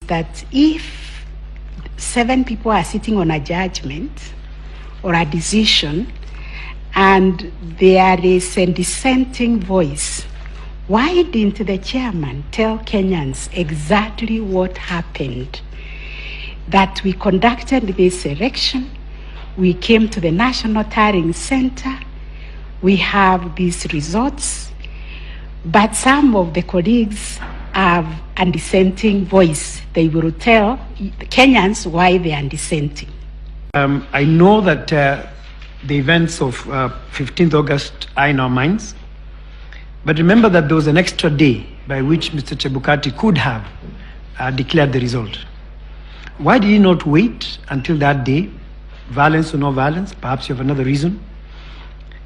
that if 7 people are sitting on a judgment or a decision and there is a dissenting voice, why didn't the chairman tell Kenyans exactly what happened? That we conducted this election, we came to the National Tallying Center, we have these results, but some of the colleagues have a dissenting voice. They will tell Kenyans why they are dissenting. I know that the events of 15th August are in our minds, but remember that there was an extra day by which Mr. Chebukati could have declared the result. Why did he not wait until that day? Violence or no violence? Perhaps you have another reason.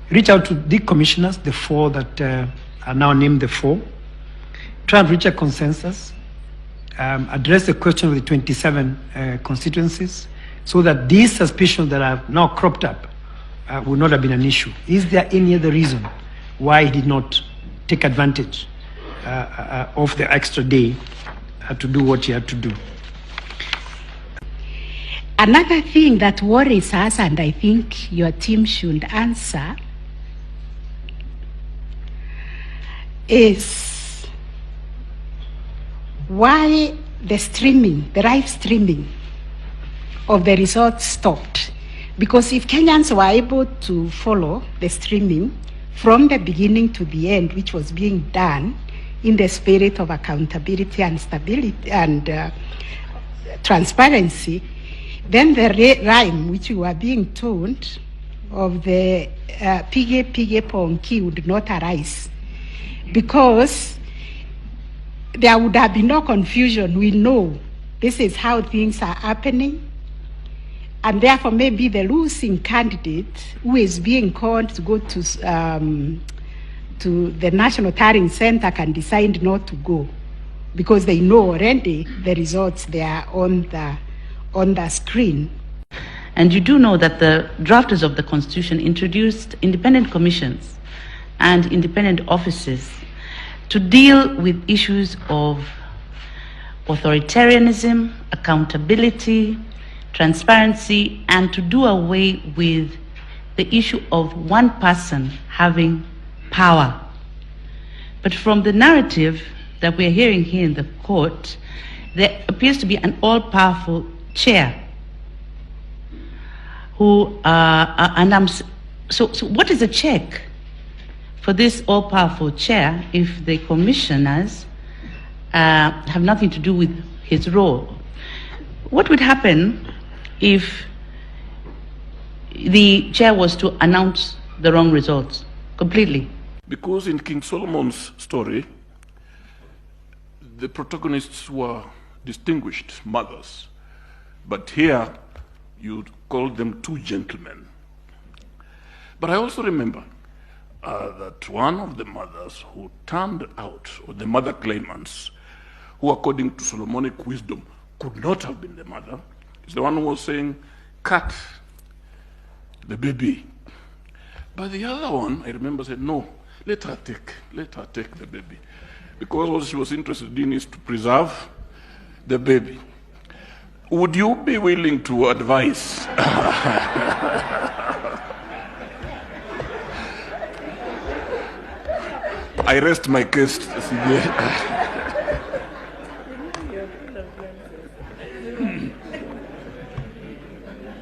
Reach out to the commissioners, the 4 that are now named the 4. Try and reach a consensus. Address the question of the 27 constituencies so that these suspicions that have now cropped up would not have been an issue. Is there any other reason why he did not take advantage of the extra day to do what he had to do? Another thing that worries us, and I think your team should answer, is why the live streaming of the results stopped. Because if Kenyans were able to follow the streaming from the beginning to the end, which was being done in the spirit of accountability and stability and transparency, then the rhyme which we were being told of the pige pige ponki would not arise, because there would have been no confusion. We know this is how things are happening, and therefore maybe the losing candidate who is being called to go to the National Tallying Center can decide not to go, because they know already the results they are on the screen. And you do know that the drafters of the Constitution introduced independent commissions and independent offices to deal with issues of authoritarianism, accountability, transparency, and to do away with the issue of one person having power. But from the narrative that we're hearing here in the court, there appears to be an all-powerful chair who so what is a check for this all-powerful chair if the commissioners have nothing to do with his role? What would happen if the chair was to announce the wrong results completely? Because in King Solomon's story, the protagonists were distinguished mothers, but here you call them 2 gentlemen. But I also remember that one of the mothers who turned out, or the mother claimants, who according to Solomonic wisdom could not have been the mother, is the one who was saying, cut the baby. But the other one, I remember, said, no, let her take the baby. Because what she was interested in is to preserve the baby. Would you be willing to advise? I rest my case.